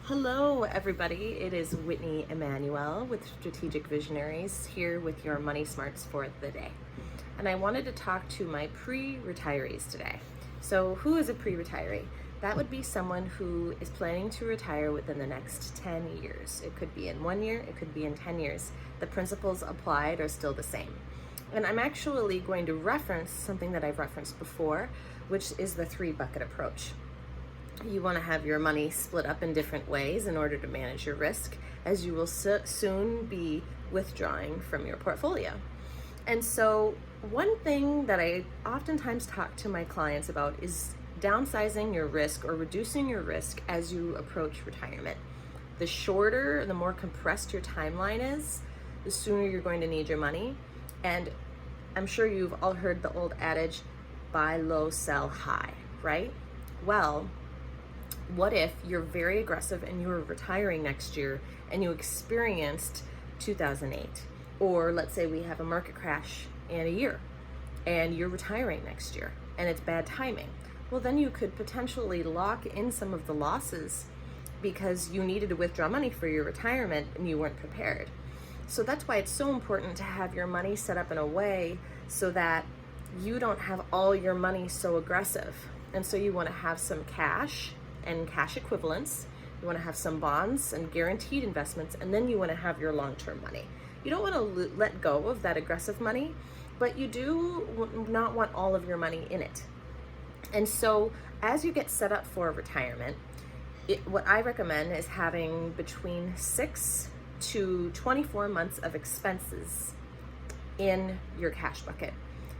Hello, everybody. It is Whitney Emanuel with Strategic Visionaries here with your money smarts for the day. And I wanted to talk to my pre-retirees today. So, who is a pre-retiree? That would be someone who is planning to retire within the next 10 years. It could be in 1 year, it could be in 10 years. The principles applied are still the same. And I'm actually going to reference something that I've referenced before, which is the 3-bucket approach. You want to have your money split up in different ways in order to manage your risk, as you will soon be withdrawing from your portfolio. And so one thing that I oftentimes talk to my clients about is downsizing your risk or reducing your risk as you approach retirement. The shorter, the more compressed your timeline is, the sooner you're going to need your money. And I'm sure you've all heard the old adage, buy low, sell high, right? Well, what if you're very aggressive and you're retiring next year and you experienced 2008? Or let's say we have a market crash in a year and you're retiring next year and it's bad timing. Well, then you could potentially lock in some of the losses because you needed to withdraw money for your retirement and you weren't prepared. So that's why it's so important to have your money set up in a way so that you don't have all your money so aggressive. And so you want to have some cash and cash equivalents. You want to have some bonds and guaranteed investments, and then you want to have your long-term money. You don't want to let go of that aggressive money, but you do not want all of your money in it. And so as you get set up for retirement, what I recommend is having between 6 to 24 months of expenses in your cash bucket.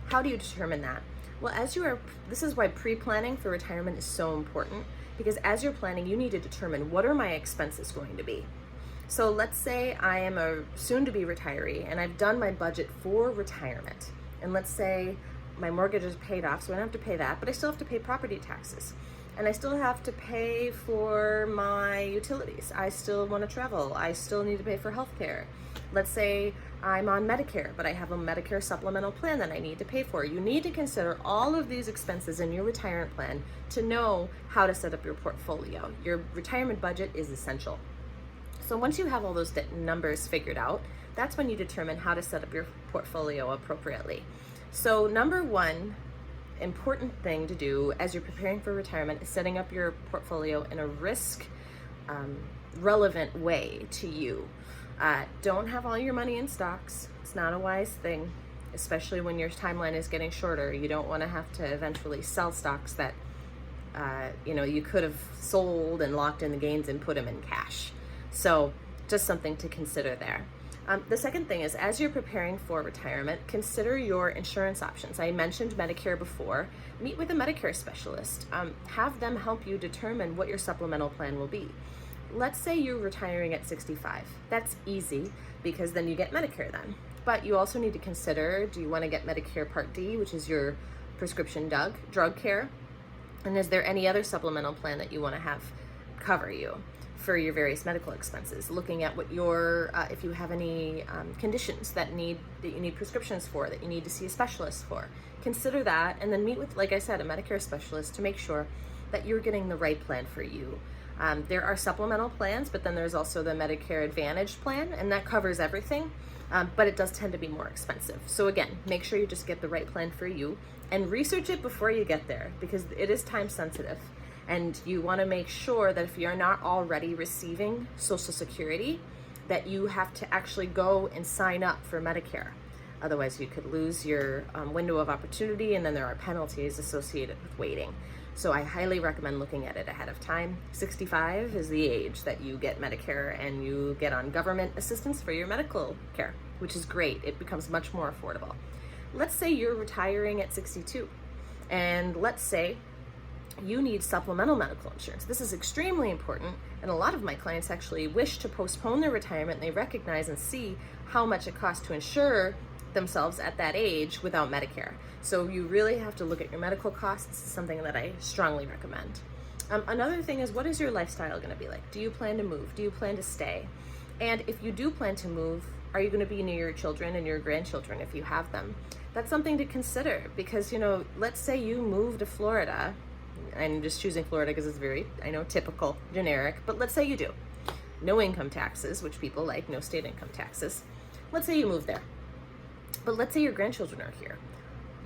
How do you determine that? Well, this is why pre-planning for retirement is so important, because as you're planning, you need to determine what are my expenses going to be. So let's say I am a soon-to-be retiree and I've done my budget for retirement. And let's say my mortgage is paid off, so I don't have to pay that, but I still have to pay property taxes. And I still have to pay for my utilities. I still want to travel. I still need to pay for healthcare. Let's say I'm on Medicare, but I have a Medicare supplemental plan that I need to pay for. You need to consider all of these expenses in your retirement plan to know how to set up your portfolio. Your retirement budget is essential. So once you have all those numbers figured out, that's when you determine how to set up your portfolio appropriately. So number one important thing to do as you're preparing for retirement is setting up your portfolio in a risk relevant way to you. Don't have all your money in stocks. It's not a wise thing, especially when your timeline is getting shorter. You don't want to have to eventually sell stocks that you could have sold and locked in the gains and put them in cash. So just something to consider there. The second thing is, as you're preparing for retirement, consider your insurance options. I mentioned Medicare before. Meet with a Medicare specialist. Have them help you determine what your supplemental plan will be. Let's say you're retiring at 65. That's easy because then you get Medicare then. But you also need to consider, do you want to get Medicare Part D, which is your prescription drug care? And is there any other supplemental plan that you want to have cover you for your various medical expenses? Looking at what if you have any conditions that you need prescriptions for, that you need to see a specialist for, consider that, and then meet with, like I said, a Medicare specialist to make sure that you're getting the right plan for you. There are supplemental plans, but then there's also the Medicare Advantage plan, and that covers everything, but it does tend to be more expensive. So again, make sure you just get the right plan for you and research it before you get there, because it is time sensitive. And you want to make sure that if you're not already receiving Social Security, that you have to actually go and sign up for Medicare. Otherwise, you could lose your window of opportunity, and then there are penalties associated with waiting. So I highly recommend looking at it ahead of time. 65 is the age that you get Medicare and you get on government assistance for your medical care, which is great. It becomes much more affordable. Let's say you're retiring at 62, and let's say you need supplemental medical insurance. This is extremely important, and a lot of my clients actually wish to postpone their retirement. They recognize and see how much it costs to insure themselves at that age without Medicare. So you really have to look at your medical costs. This is something that I strongly recommend. Another thing is, what is your lifestyle going to be like? Do you plan to move? Do you plan to stay? And if you do plan to move, are you going to be near your children and your grandchildren if you have them? That's something to consider, because let's say you move to Florida I'm just choosing Florida because it's very, I know, typical, generic, but let's say you do. No income taxes, which people like, no state income taxes. Let's say you move there. But let's say your grandchildren are here.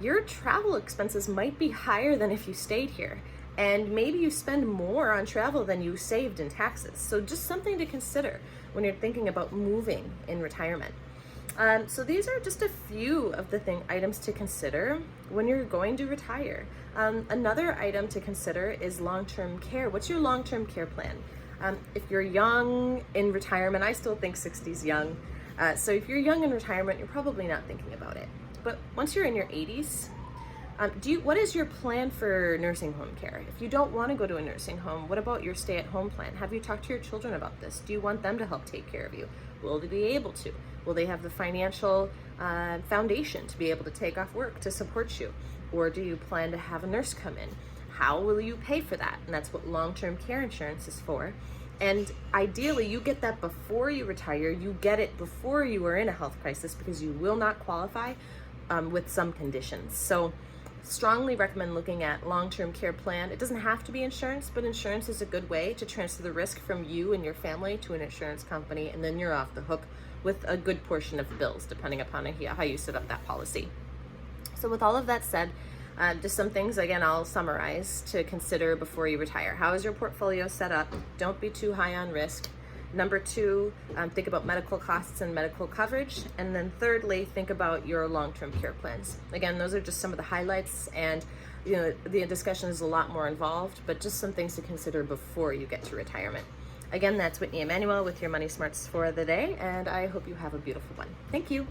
Your travel expenses might be higher than if you stayed here. And maybe you spend more on travel than you saved in taxes. So just something to consider when you're thinking about moving in retirement. So these are just a few of the items to consider when you're going to retire. Another item to consider is long-term care. What's your long-term care plan? If you're young in retirement, I still think 60 is young. So if you're young in retirement, you're probably not thinking about it. But once you're in your 80s, what is your plan for nursing home care? If you don't want to go to a nursing home, what about your stay-at-home plan? Have you talked to your children about this? Do you want them to help take care of you? Will they be able to? Will they have the financial foundation to be able to take off work to support you? Or do you plan to have a nurse come in? How will you pay for that? And that's what long-term care insurance is for. And ideally, you get that before you retire. You get it before you are in a health crisis because you will not qualify with some conditions. So strongly recommend looking at long-term care plan. It doesn't have to be insurance, but insurance is a good way to transfer the risk from you and your family to an insurance company, and then you're off the hook with a good portion of bills, depending upon how you set up that policy. So with all of that said, just some things, again, I'll summarize to consider before you retire. How is your portfolio set up? Don't be too high on risk. Number two, think about medical costs and medical coverage. And then thirdly, think about your long-term care plans. Again, those are just some of the highlights, and the discussion is a lot more involved, but just some things to consider before you get to retirement. Again, that's Whitney Emanuel with your Money Smarts for the day, and I hope you have a beautiful one. Thank you.